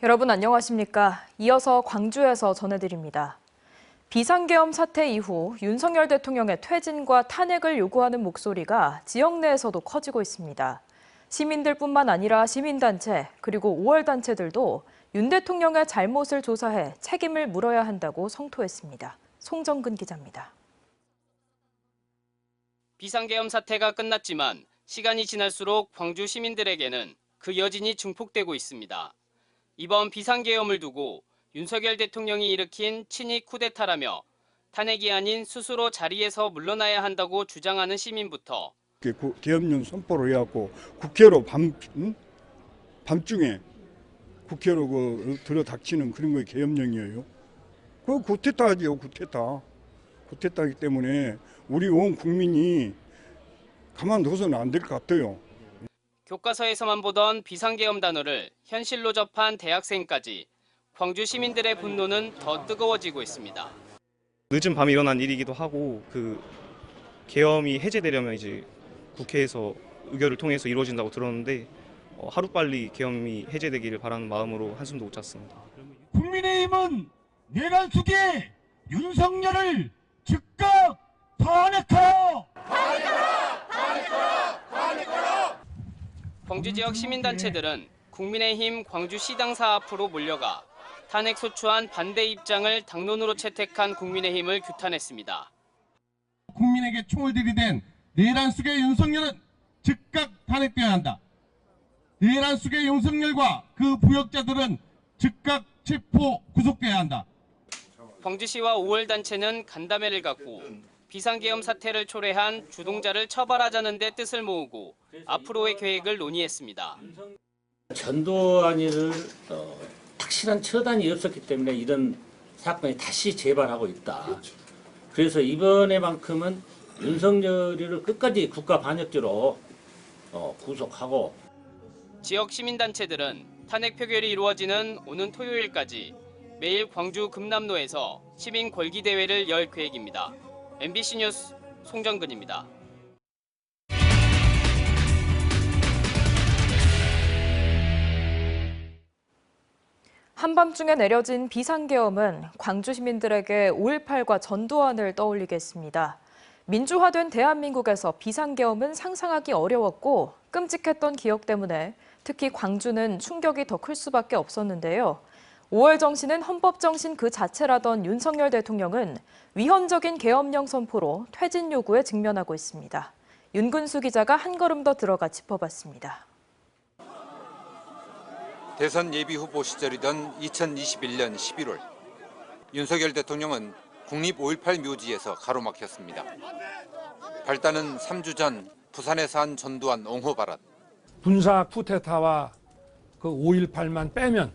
여러분 안녕하십니까? 이어서 광주에서 전해드립니다. 비상계엄 사태 이후 윤석열 대통령의 퇴진과 탄핵을 요구하는 목소리가 지역 내에서도 커지고 있습니다. 시민들뿐만 아니라 시민단체 그리고 5월 단체들도 윤 대통령의 잘못을 조사해 책임을 물어야 한다고 성토했습니다. 송정근 기자입니다. 비상계엄 사태가 끝났지만 시간이 지날수록 광주 시민들에게는 그 여진이 증폭되고 있습니다. 이번 비상계엄을 두고 윤석열 대통령이 일으킨 친이 쿠데타라며 탄핵이 아닌 스스로 자리에서 물러나야 한다고 주장하는 시민부터 계엄령 선포를 해갖고 국회로 밤중에 국회로 들어닥치는 그런 거에 계엄령이에요. 그거 쿠데타지요, 쿠데타. 쿠데타이기 때문에 우리 온 국민이 가만둬서는 안 될 것 같아요. 교과서에서만 보던 비상계엄 단어를 현실로 접한 대학생까지 광주 시민들의 분노는 더 뜨거워지고 있습니다. 늦은 밤에 일어난 일이기도 하고 그 계엄이 해제되려면 이제 국회에서 의결을 통해서 이루어진다고 들었는데 하루빨리 계엄이 해제되기를 바라는 마음으로 한숨도 못 잤습니다. 국민의힘은 내란 속에 윤석열을 즉각 탄핵하라! 광주 지역 시민단체들은 국민의힘 광주시당사 앞으로 몰려가 탄핵 소추안 반대 입장을 당론으로 채택한 국민의힘을 규탄했습니다. 국민에게 총을 들이댄 내란 속의 윤석열은 즉각 탄핵돼야 한다. 내란 속의 윤석열과 그 부역자들은 즉각 체포 구속돼야 한다. 광주시와 5월 단체는 간담회를 갖고 비상계엄 사태를 초래한 주동자를 처벌하자는 데 뜻을 모으고 앞으로의 계획을 논의했습니다. 전두환이를 확실한 처단이 없었기 때문에 이런 사건이 다시 재발하고 있다. 그래서 이번에만큼은 윤석열이를 끝까지 국가 반역죄로 구속하고 지역 시민단체들은 탄핵 표결이 이루어지는 오는 토요일까지 매일 광주 금남로에서 시민 걸기 대회를 열 계획입니다. MBC 뉴스 송정근입니다. 한밤중에 내려진 비상계엄은 광주 시민들에게 5.18과 전두환을 떠올리게 했습니다. 민주화된 대한민국에서 비상계엄은 상상하기 어려웠고 끔찍했던 기억 때문에 특히 광주는 충격이 더 클 수밖에 없었는데요. 5월 정신은 헌법 정신 그 자체라던 윤석열 대통령은 위헌적인 계엄령 선포로 퇴진 요구에 직면하고 있습니다. 윤근수 기자가 한 걸음 더 들어가 짚어봤습니다. 대선 예비후보 시절이던 2021년 11월 윤석열 대통령은 국립 5.18 묘지에서 가로막혔습니다. 발단은 3주 전 부산에서 한 전두환 옹호 발언. 군사 쿠데타와 그 5.18만 빼면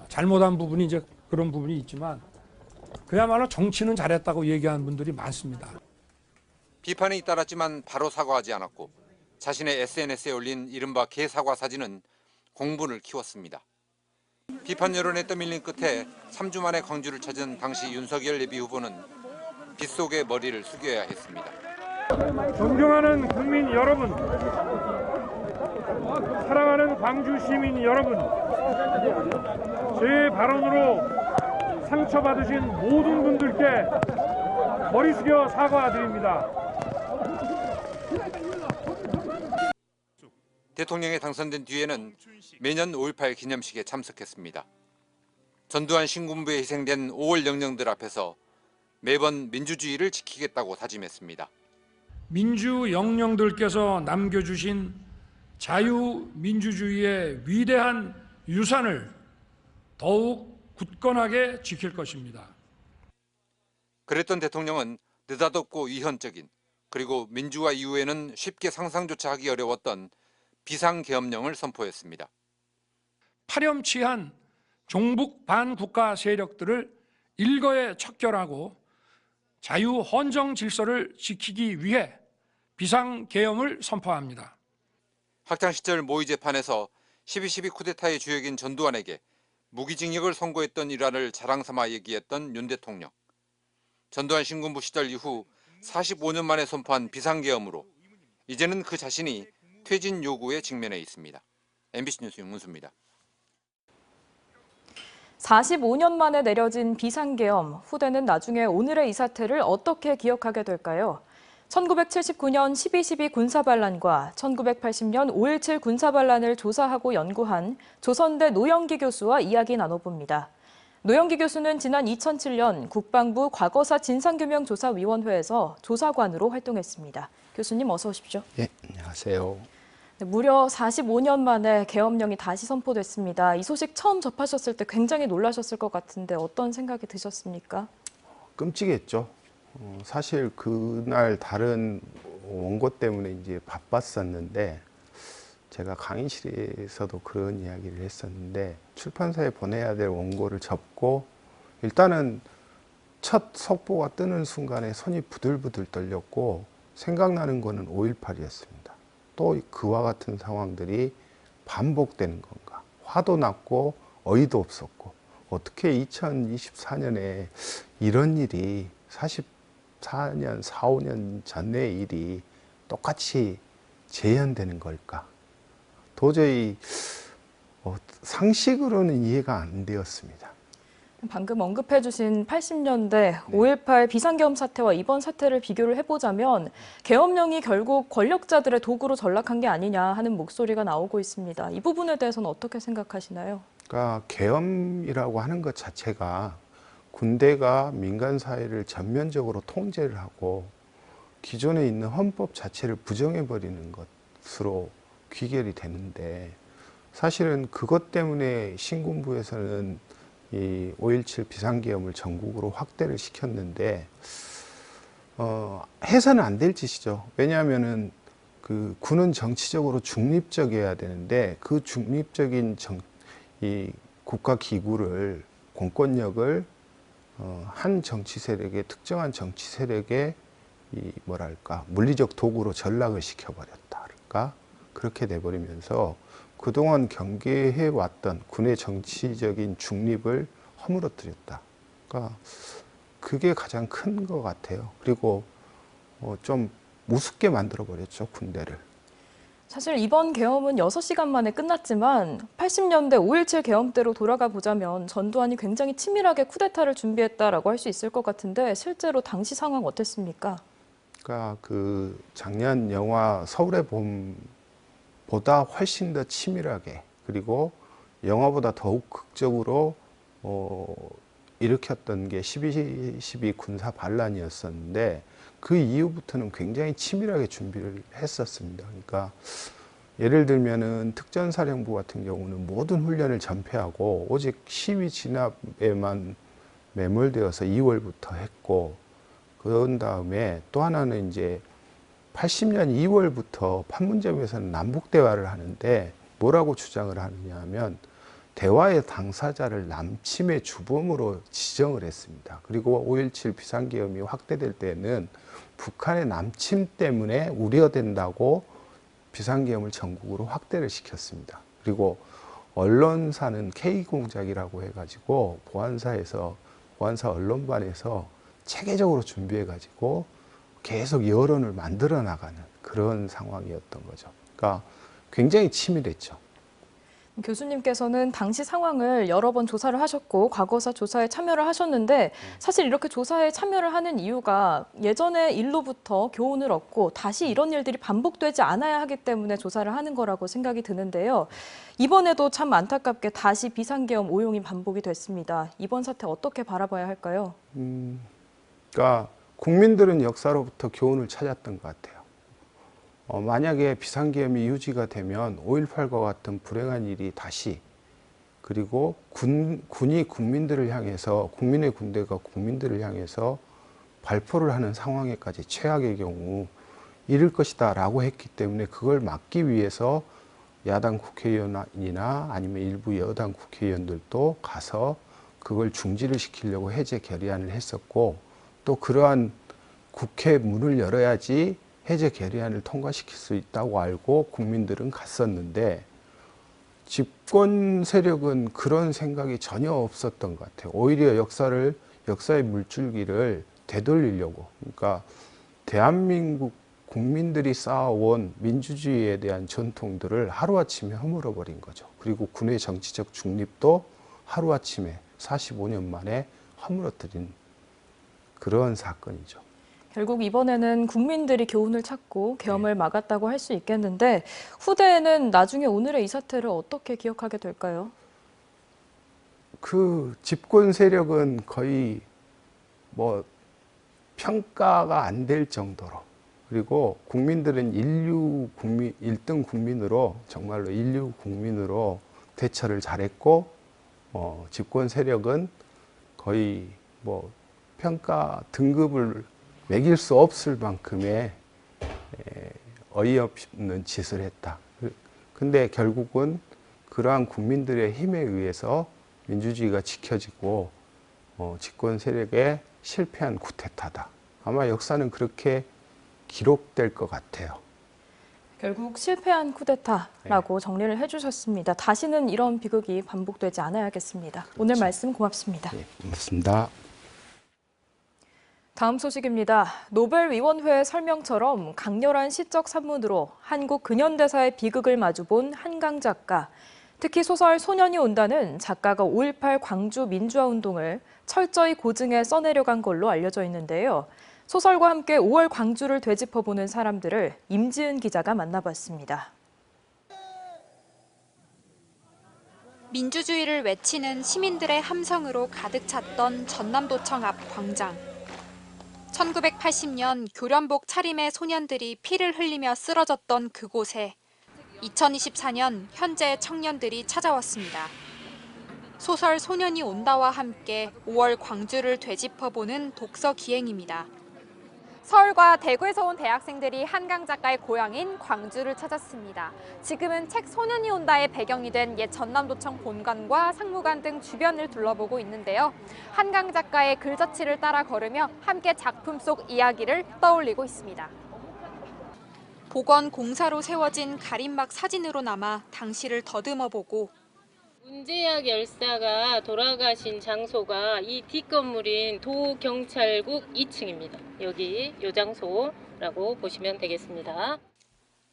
잘못한 부분이 이제 그런 부분이 있지만 그야말로 정치는 잘했다고 얘기하는 분들이 많습니다. 비판이 잇따랐지만 바로 사과하지 않았고 자신의 SNS에 올린 이른바 개사과 사진은 공분을 키웠습니다. 비판 여론에 떠밀린 끝에 3주 만에 광주를 찾은 당시 윤석열 예비후보는 빗속에 머리를 숙여야 했습니다. 존경하는 국민 여러분, 사랑하는 광주 시민 여러분, 제 발언으로 상처받으신 모든 분들께 머리 숙여 사과드립니다. 대통령에 당선된 뒤에는 매년 5.18 기념식에 참석했습니다. 전두환 신군부에 희생된 5월 영령들 앞에서 매번 민주주의를 지키겠다고 다짐했습니다. 민주 영령들께서 남겨주신 자유민주주의의 위대한 유산을 더욱 굳건하게 지킬 것입니다. 그랬던 대통령은 느닷없고 위헌적인 그리고 민주화 이후에는 쉽게 상상조차 하기 어려웠던 비상계엄령을 선포했습니다. 파렴치한 종북 반국가 세력들을 일거에 척결하고 자유헌정 질서를 지키기 위해 비상계엄을 선포합니다. 학창시절 모의 재판에서 12.12 쿠데타의 주역인 전두환에게 무기징역을 선고했던 일화를 자랑삼아 얘기했던 윤 대통령. 전두환 신군부 시절 이후 45년 만에 선포한 비상계엄으로 이제는 그 자신이 퇴진 요구에 직면해 있습니다. MBC 뉴스 윤문수입니다. 45년 만에 내려진 비상계엄, 후대는 나중에 오늘의 이 사태를 어떻게 기억하게 될까요? 1979년 12.12 군사반란과 1980년 5.17 군사반란을 조사하고 연구한 조선대 노영기 교수와 이야기 나눠봅니다. 노영기 교수는 지난 2007년 국방부 과거사 진상규명조사위원회에서 조사관으로 활동했습니다. 교수님 어서 오십시오. 네, 안녕하세요. 무려 45년 만에 계엄령이 다시 선포됐습니다. 이 소식 처음 접하셨을 때 굉장히 놀라셨을 것 같은데 어떤 생각이 드셨습니까? 끔찍했죠. 사실 그날 다른 원고 때문에 이제 바빴었는데 제가 강의실에서도 그런 이야기를 했었는데 출판사에 보내야 될 원고를 접고 일단은 첫 속보가 뜨는 순간에 손이 부들부들 떨렸고 생각나는 거는 5.18이었습니다. 또 그와 같은 상황들이 반복되는 건가. 화도 났고 어이도 없었고 어떻게 2024년에 이런 일이 44년, 4, 5년 전의 일이 똑같이 재현되는 걸까. 도저히 상식으로는 이해가 안 되었습니다. 방금 언급해 주신 80년대 5.18 비상계엄 사태와 이번 사태를 비교를 해보자면 계엄령이 결국 권력자들의 도구로 전락한 게 아니냐 하는 목소리가 나오고 있습니다. 이 부분에 대해서는 어떻게 생각하시나요? 그러니까 계엄이라고 하는 것 자체가 군대가 민간 사회를 전면적으로 통제를 하고 기존에 있는 헌법 자체를 부정해버리는 것으로 귀결이 되는데 사실은 그것 때문에 신군부에서는 이 5.17 비상계엄을 전국으로 확대를 시켰는데 해서는 안 될 짓이죠. 왜냐하면은 그 군은 정치적으로 중립적이어야 되는데 그 중립적인 이 국가 기구를 공권력을 한 정치 세력의 특정한 정치 세력의 이 뭐랄까 물리적 도구로 전락을 시켜버렸다 할까 그렇게 돼버리면서 그동안 경계해 왔던 군의 정치적인 중립을 허물어뜨렸다. 그러니까 그게 가장 큰 것 같아요. 그리고 좀 우습게 만들어버렸죠, 군대를. 사실 이번 계엄은 6시간 만에 끝났지만 80년대 5.17 계엄 때로 돌아가 보자면 전두환이 굉장히 치밀하게 쿠데타를 준비했다라고 할 수 있을 것 같은데 실제로 당시 상황 어땠습니까? 그러니까 그 작년 영화 서울의 봄보다 훨씬 더 치밀하게 그리고 영화보다 더욱 극적으로 일으켰던 게 12.12 군사 반란이었었는데 그 이후부터는 굉장히 치밀하게 준비를 했었습니다. 그러니까 예를 들면은 특전사령부 같은 경우는 모든 훈련을 전폐하고 오직 시위 진압에만 매몰되어서 2월부터 했고 그런 다음에 또 하나는 이제 80년 2월부터 판문점에서는 남북 대화를 하는데 뭐라고 주장을 하느냐 하면 대화의 당사자를 남침의 주범으로 지정을 했습니다. 그리고 5.17 비상계엄이 확대될 때는 북한의 남침 때문에 우려된다고 비상계엄을 전국으로 확대를 시켰습니다. 그리고 언론사는 K공작이라고 해가지고 보안사 언론반에서 체계적으로 준비해가지고 계속 여론을 만들어 나가는 그런 상황이었던 거죠. 그러니까 굉장히 치밀했죠. 교수님께서는 당시 상황을 여러 번 조사를 하셨고 과거사 조사에 참여를 하셨는데 사실 이렇게 조사에 참여를 하는 이유가 예전의 일로부터 교훈을 얻고 다시 이런 일들이 반복되지 않아야 하기 때문에 조사를 하는 거라고 생각이 드는데요. 이번에도 참 안타깝게 다시 비상계엄 오용이 반복이 됐습니다. 이번 사태 어떻게 바라봐야 할까요? 그러니까 국민들은 역사로부터 교훈을 찾았던 것 같아요. 만약에 비상계엄이 유지가 되면 5.18과 같은 불행한 일이 다시 그리고 군이 국민들을 향해서 국민의 군대가 국민들을 향해서 발포를 하는 상황에까지 최악의 경우 이를 것이다 라고 했기 때문에 그걸 막기 위해서 야당 국회의원이나 아니면 일부 여당 국회의원들도 가서 그걸 중지를 시키려고 해제 결의안을 했었고 또 그러한 국회 문을 열어야지 해제 결의안을 통과시킬 수 있다고 알고 국민들은 갔었는데 집권 세력은 그런 생각이 전혀 없었던 것 같아요. 오히려 역사의 물줄기를 되돌리려고. 그러니까 대한민국 국민들이 쌓아온 민주주의에 대한 전통들을 하루아침에 허물어버린 거죠. 그리고 군의 정치적 중립도 하루아침에 45년 만에 허물어뜨린 그런 사건이죠. 결국 이번에는 국민들이 교훈을 찾고 계엄을 막았다고 할 수 있겠는데 후대에는 나중에 오늘의 이 사태를 어떻게 기억하게 될까요? 그 집권 세력은 거의 뭐 평가가 안 될 정도로, 그리고 국민들은 일등 국민으로, 정말로 인류 국민으로 대처를 잘했고, 집권 세력은 거의 뭐 평가 등급을 매길 수 없을 만큼의 어이없는 짓을 했다. 근데 결국은 그러한 국민들의 힘에 의해서 민주주의가 지켜지고 집권 세력의 실패한 쿠데타다. 아마 역사는 그렇게 기록될 것 같아요. 결국 실패한 쿠데타라고 정리를 해주셨습니다. 다시는 이런 비극이 반복되지 않아야겠습니다. 오늘 말씀 고맙습니다. 네, 고맙습니다. 다음 소식입니다. 노벨위원회의 설명처럼 강렬한 시적 산문으로 한국 근현대사의 비극을 마주본 한강 작가. 특히 소설 소년이 온다는 작가가 5.18 광주 민주화운동을 철저히 고증해 써내려간 걸로 알려져 있는데요. 소설과 함께 5월 광주를 되짚어보는 사람들을 임지은 기자가 만나봤습니다. 민주주의를 외치는 시민들의 함성으로 가득 찼던 전남도청 앞 광장. 1980년 교련복 차림의 소년들이 피를 흘리며 쓰러졌던 그곳에 2024년 현재 청년들이 찾아왔습니다. 소설 소년이 온다와 함께 5월 광주를 되짚어보는 독서 기행입니다. 서울과 대구에서 온 대학생들이 한강 작가의 고향인 광주를 찾았습니다. 지금은 책 소년이 온다의 배경이 된 옛 전남도청 본관과 상무관 등 주변을 둘러보고 있는데요. 한강 작가의 글저치를 따라 걸으며 함께 작품 속 이야기를 떠올리고 있습니다. 보건공사로 세워진 가림막 사진으로 남아 당시를 더듬어보고 문재학 열사가 돌아가신 장소가 이 뒷건물인 도경찰국 2층입니다. 여기 요 장소라고 보시면 되겠습니다.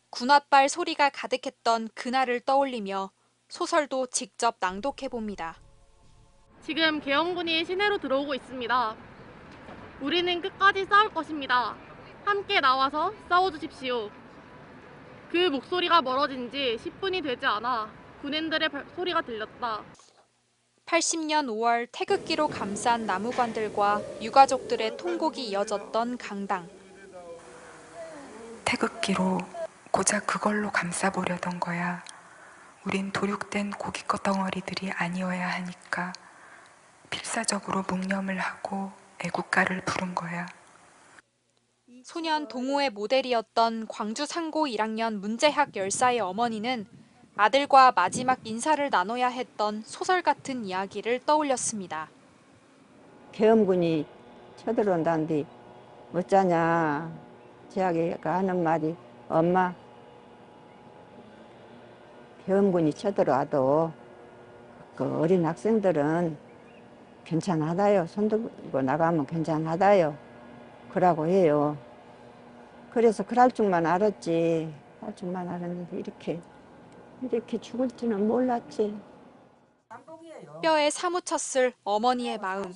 군홧발 소리가 가득했던 그날을 떠올리며 소설도 직접 낭독해봅니다. 지금 계엄군이 시내로 들어오고 있습니다. 우리는 끝까지 싸울 것입니다. 함께 나와서 싸워주십시오. 그 목소리가 멀어진 지 10분이 되지 않아 군인들의 소리가 들렸다. 80년 5월 태극기로 감싼 나무관들과 유가족들의 통곡이 이어졌던 강당. 태극기로 고작 그걸로 감싸보려던 거야. 우린 도륙된 고깃것 덩어리들이 아니어야 하니까 필사적으로 묵념을 하고 애국가를 부른 거야. 소년 동호회 모델이었던 광주 상고 1학년 문재학 열사의 어머니는 아들과 마지막 인사를 나눠야 했던 소설 같은 이야기를 떠올렸습니다. 계엄군이 쳐들어온다는데 어쩌냐. 재학이가 하는 말이 엄마 계엄군이 쳐들어와도 그 어린 학생들은 괜찮하다요. 손 들고 나가면 괜찮하다요. 그러고 해요. 그래서 그럴 줄만 알았지. 할 줄만 알았는데 이렇게 죽을 줄은 몰랐지. 뼈에 사무쳤을 어머니의 마음.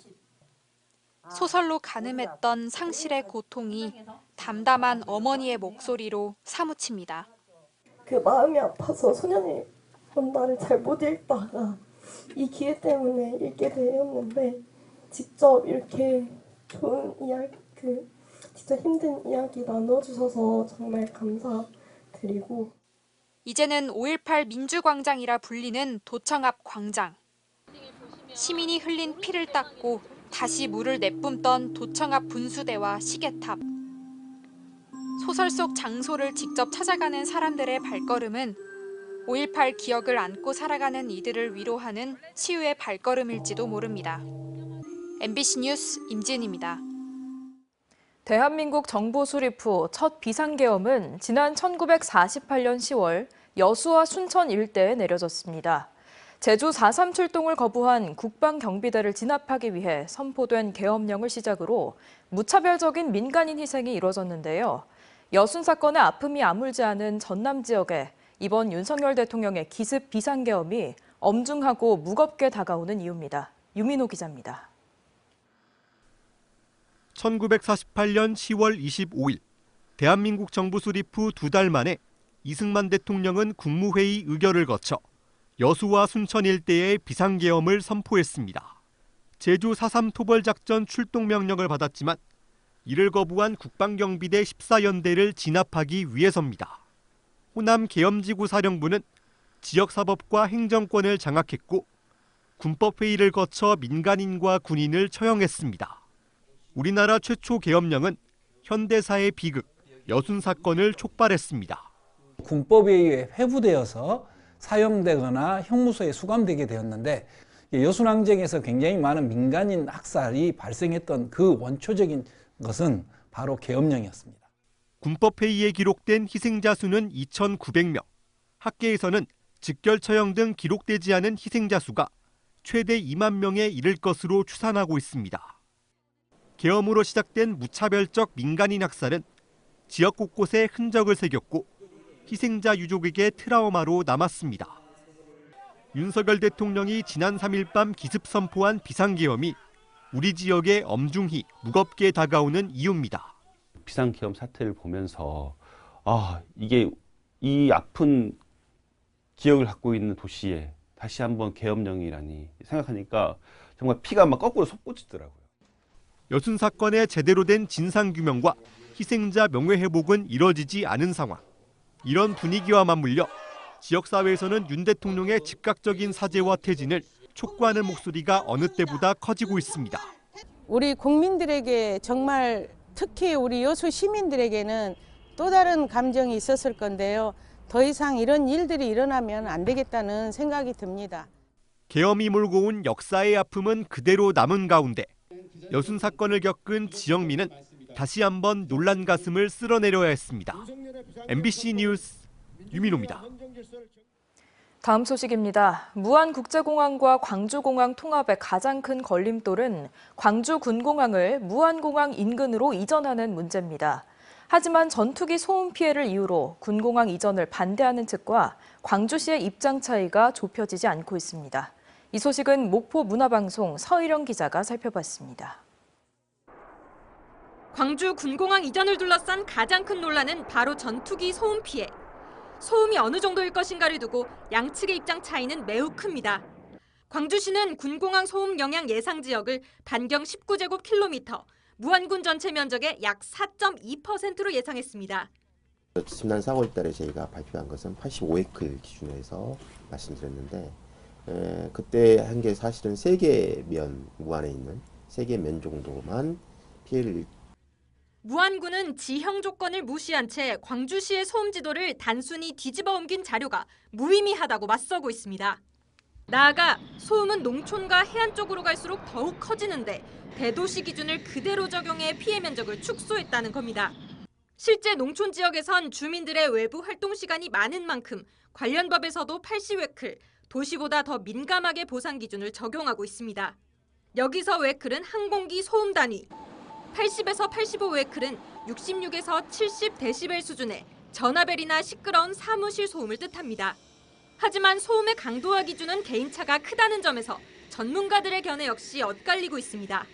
소설로 가늠했던 상실의 고통이 담담한 어머니의 목소리로 사무칩니다. 그 마음이 아파서 소년이 온다를 잘 못 읽다가 이 기회 때문에 읽게 되었는데 직접 이렇게 좋은 이야기, 진짜 힘든 이야기 나눠주셔서 정말 감사드리고 이제는 5.18 민주광장이라 불리는 도청 앞 광장. 시민이 흘린 피를 닦고 다시 물을 내뿜던 도청 앞 분수대와 시계탑. 소설 속 장소를 직접 찾아가는 사람들의 발걸음은 5.18 기억을 안고 살아가는 이들을 위로하는 치유의 발걸음일지도 모릅니다. MBC 뉴스 임지은입니다. 대한민국 정부 수립 후 첫 비상계엄은 지난 1948년 10월 여수와 순천 일대에 내려졌습니다. 제주 4.3 출동을 거부한 국방경비대를 진압하기 위해 선포된 계엄령을 시작으로 무차별적인 민간인 희생이 이뤄졌는데요. 여순 사건의 아픔이 아물지 않은 전남 지역에 이번 윤석열 대통령의 기습 비상계엄이 엄중하고 무겁게 다가오는 이유입니다. 유민호 기자입니다. 1948년 10월 25일 대한민국 정부 수립 후 2달 만에 이승만 대통령은 국무회의 의결을 거쳐 여수와 순천 일대의 비상계엄을 선포했습니다. 제주 4.3 토벌작전 출동 명령을 받았지만 이를 거부한 국방경비대 14연대를 진압하기 위해서입니다. 호남 계엄지구 사령부는 지역사법과 행정권을 장악했고 군법회의를 거쳐 민간인과 군인을 처형했습니다. 우리나라 최초 계엄령은 현대사의 비극, 여순 사건을 촉발했습니다. 군법에 의해 회부되어서 사용되거나 형무소에 수감되게 되었는데 여순항쟁에서 굉장히 많은 민간인 학살이 발생했던 그 원초적인 것은 바로 계엄령이었습니다. 군법회의에 기록된 희생자 수는 2,900명. 학계에서는 직결 처형 등 기록되지 않은 희생자 수가 최대 2만 명에 이를 것으로 추산하고 있습니다. 계엄으로 시작된 무차별적 민간인 학살은 지역 곳곳에 흔적을 새겼고 희생자 유족에게 트라우마로 남았습니다. 윤석열 대통령이 지난 3일 밤 기습 선포한 비상계엄이 우리 지역에 엄중히 무겁게 다가오는 이유입니다. 비상계엄 사태를 보면서 이게 이 아픈 기억을 갖고 있는 도시에 다시 한번 계엄령이라니 생각하니까 정말 피가 막 거꾸로 솟구치더라고요. 여순 사건의 제대로 된 진상규명과 희생자 명예회복은 이뤄지지 않은 상황. 이런 분위기와 맞물려 지역사회에서는 윤 대통령의 즉각적인 사죄와 퇴진을 촉구하는 목소리가 어느 때보다 커지고 있습니다. 우리 국민들에게 정말 특히 우리 여수 시민들에게는 또 다른 감정이 있었을 건데요. 더 이상 이런 일들이 일어나면 안 되겠다는 생각이 듭니다. 계엄이 몰고 온 역사의 아픔은 그대로 남은 가운데 여순 사건을 겪은 지역민은 다시 한번 놀란 가슴을 쓸어내려야 했습니다. MBC 뉴스 유민호입니다. 다음 소식입니다. 무안국제공항과 광주공항 통합의 가장 큰 걸림돌은 광주군공항을 무안공항 인근으로 이전하는 문제입니다. 하지만 전투기 소음 피해를 이유로 군공항 이전을 반대하는 측과 광주시의 입장 차이가 좁혀지지 않고 있습니다. 이 소식은 목포 문화방송 서희령 기자가 살펴봤습니다. 광주 군공항 이전을 둘러싼 가장 큰 논란은 바로 전투기 소음 피해. 소음이 어느 정도일 것인가를 두고 양측의 입장 차이는 매우 큽니다. 광주시는 군공항 소음 영향 예상 지역을 반경 19제곱킬로미터, 무안군 전체 면적의 약 4.2%로 예상했습니다. 지난 4월 달에 저희가 발표한 것은 85에클 기준으로 해서 말씀드렸는데 그때 한 게 사실은 3개 면, 무안에 있는 3개 면 정도만 피해를 무안군은 지형 조건을 무시한 채 광주시의 소음 지도를 단순히 뒤집어 옮긴 자료가 무의미하다고 맞서고 있습니다. 나아가 소음은 농촌과 해안 쪽으로 갈수록 더욱 커지는데 대도시 기준을 그대로 적용해 피해 면적을 축소했다는 겁니다. 실제 농촌 지역에선 주민들의 외부 활동 시간이 많은 만큼 관련 법에서도 80웨클, 도시보다 더 민감하게 보상 기준을 적용하고 있습니다. 여기서 웨클은 항공기 소음 단위, 80에서 85웨클은 66에서 70데시벨 수준의 전화벨이나 시끄러운 사무실 소음을 뜻합니다. 하지만 소음의 강도와 기준은 개인차가 크다는 점에서 전문가들의 견해 역시 엇갈리고 있습니다.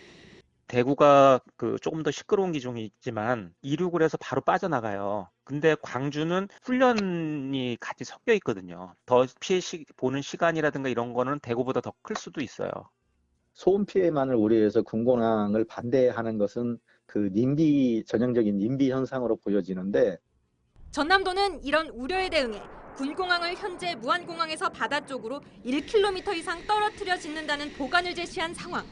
대구가 조금 더 시끄러운 기종이 있지만 이륙을 해서 바로 빠져나가요. 근데 광주는 훈련이 같이 섞여 있거든요. 더 피해 보는 시간이라든가 이런 거는 대구보다 더 클 수도 있어요. 소음 피해만을 우려해서 군공항을 반대하는 것은 전형적인 님비 현상으로 보여지는데 전남도는 이런 우려에 대응해 군공항을 현재 무안공항에서 바다 쪽으로 1km 이상 떨어뜨려 짓는다는 보관을 제시한 상황.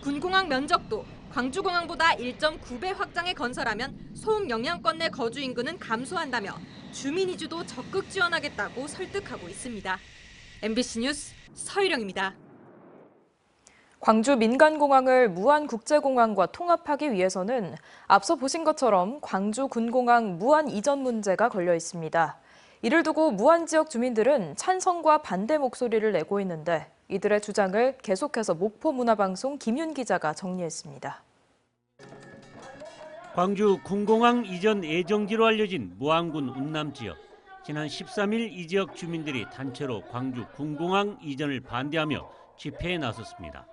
군공항 면적도 광주공항보다 1.9배 확장해 건설하면 소음 영향권 내 거주 인구는 감소한다며 주민 이주도 적극 지원하겠다고 설득하고 있습니다. MBC 뉴스 서희령입니다. 광주 민간공항을 무안국제공항과 통합하기 위해서는 앞서 보신 것처럼 광주 군공항 무안 이전 문제가 걸려 있습니다. 이를 두고 무안 지역 주민들은 찬성과 반대 목소리를 내고 있는데 이들의 주장을 계속해서 목포문화방송 김윤 기자가 정리했습니다. 광주 군공항 이전 예정지로 알려진 무안군 운남 지역. 지난 13일 이 지역 주민들이 단체로 광주 군공항 이전을 반대하며 집회에 나섰습니다.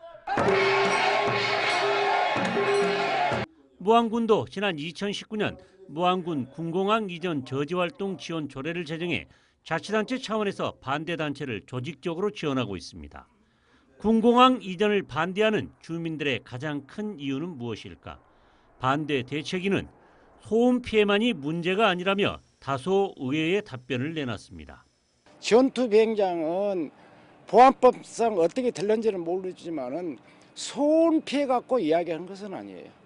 무안군도 지난 2019년 무안군 군공항 이전 저지활동 지원 조례를 제정해 자치단체 차원에서 반대단체를 조직적으로 지원하고 있습니다. 군공항 이전을 반대하는 주민들의 가장 큰 이유는 무엇일까? 반대 대책위는 소음 피해만이 문제가 아니라며 다소 의외의 답변을 내놨습니다. 전투 비행장은 보안법상 어떻게 될런지는 모르지만은 소음 피해 갖고 이야기한 것은 아니에요.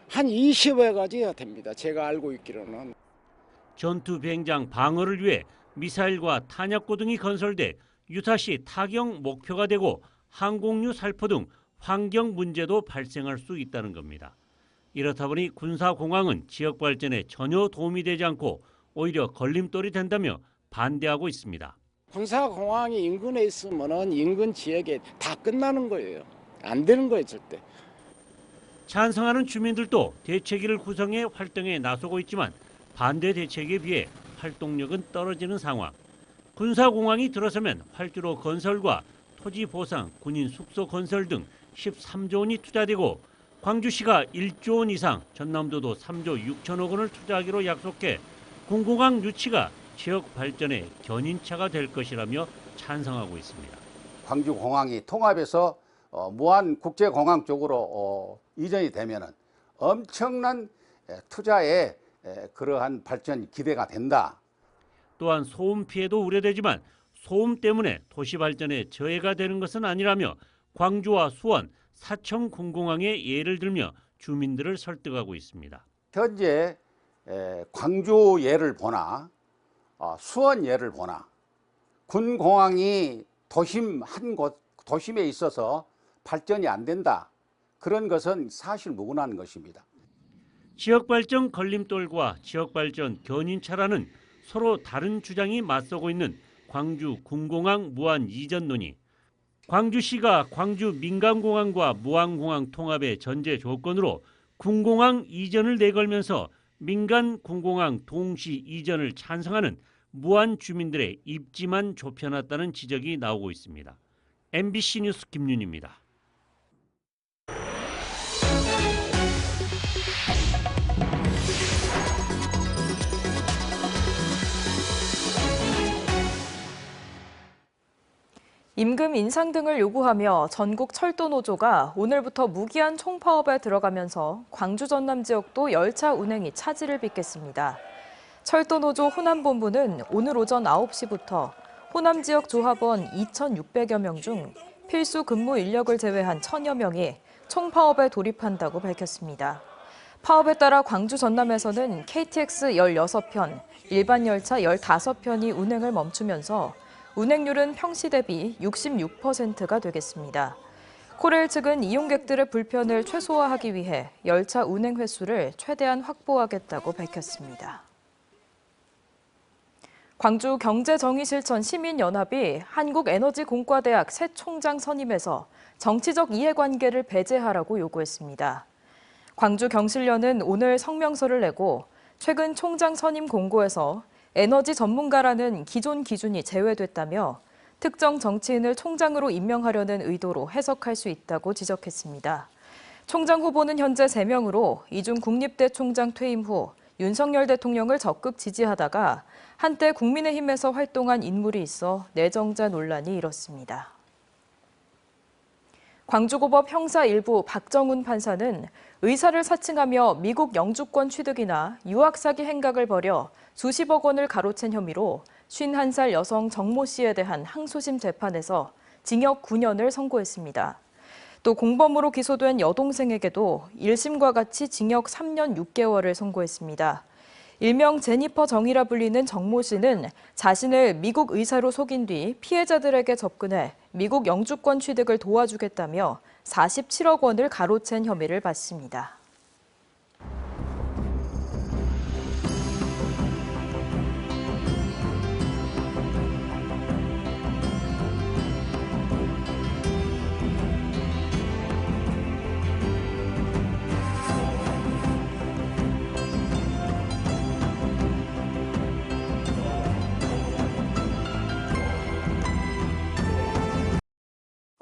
한 20여 가지가 됩니다. 제가 알고 있기로는. 전투 비행장 방어를 위해 미사일과 탄약고 등이 건설돼 유사시 타격 목표가 되고 항공유 살포 등 환경 문제도 발생할 수 있다는 겁니다. 이렇다 보니 군사공항은 지역 발전에 전혀 도움이 되지 않고 오히려 걸림돌이 된다며 반대하고 있습니다. 군사공항이 인근에 있으면 인근 지역에 다 끝나는 거예요. 안 되는 거예요, 절대. 찬성하는 주민들도 대책위를 구성해 활동에 나서고 있지만 반대 대책에 비해 활동력은 떨어지는 상황. 군사공항이 들어서면 활주로 건설과 토지 보상, 군인 숙소 건설 등 13조 원이 투자되고 광주시가 1조 원 이상, 전남도도 3조 6천억 원을 투자하기로 약속해 군공항 유치가 지역 발전의 견인차가 될 것이라며 찬성하고 있습니다. 광주공항이 통합해서 무안국제공항 쪽으로 이전이 되면은 엄청난 투자에 그러한 발전이 기대가 된다. 또한 소음 피해도 우려되지만 소음 때문에 도시 발전에 저해가 되는 것은 아니라며 광주와 수원, 사청 군공항의 예를 들며 주민들을 설득하고 있습니다. 현재 광주 예를 보나 수원 예를 보나 군공항이 도심 한 곳 도심에 있어서 발전이 안 된다. 그런 것은 사실 무근한 것입니다. 지역발전 걸림돌과 지역발전 견인차라는 서로 다른 주장이 맞서고 있는 광주 군공항 무안 이전 논의. 광주시가 광주 민간공항과 무안공항 통합의 전제 조건으로 군공항 이전을 내걸면서 민간 군공항 동시 이전을 찬성하는 무안 주민들의 입지만 좁혀놨다는 지적이 나오고 있습니다. MBC 뉴스 김윤입니다. 임금 인상 등을 요구하며 전국 철도노조가 오늘부터 무기한 총파업에 들어가면서 광주 전남 지역도 열차 운행이 차질을 빚겠습니다. 철도노조 호남본부는 오늘 오전 9시부터 호남 지역 조합원 2,600여 명 중 필수 근무 인력을 제외한 1,000여 명이 총파업에 돌입한다고 밝혔습니다. 파업에 따라 광주 전남에서는 KTX 16편, 일반 열차 15편이 운행을 멈추면서 운행률은 평시 대비 66%가 되겠습니다. 코레일 측은 이용객들의 불편을 최소화하기 위해 열차 운행 횟수를 최대한 확보하겠다고 밝혔습니다. 광주 경제정의실천 시민연합이 한국에너지공과대학 새 총장 선임에서 정치적 이해관계를 배제하라고 요구했습니다. 광주 경실련은 오늘 성명서를 내고 최근 총장 선임 공고에서 에너지 전문가라는 기존 기준이 제외됐다며 특정 정치인을 총장으로 임명하려는 의도로 해석할 수 있다고 지적했습니다. 총장 후보는 현재 3명으로 이 중 국립대 총장 퇴임 후 윤석열 대통령을 적극 지지하다가 한때 국민의힘에서 활동한 인물이 있어 내정자 논란이 일었습니다. 광주고법 형사 1부 박정훈 판사는 의사를 사칭하며 미국 영주권 취득이나 유학 사기 행각을 벌여 수십억 원을 가로챈 혐의로 51살 여성 정모 씨에 대한 항소심 재판에서 징역 9년을 선고했습니다. 또 공범으로 기소된 여동생에게도 1심과 같이 징역 3년 6개월을 선고했습니다. 일명 제니퍼 정이라 불리는 정모 씨는 자신을 미국 의사로 속인 뒤 피해자들에게 접근해 미국 영주권 취득을 도와주겠다며 47억 원을 가로챈 혐의를 받습니다.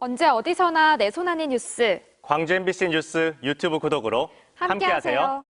언제 어디서나 내 손 안의 뉴스. 광주 MBC 뉴스 유튜브 구독으로 함께하세요.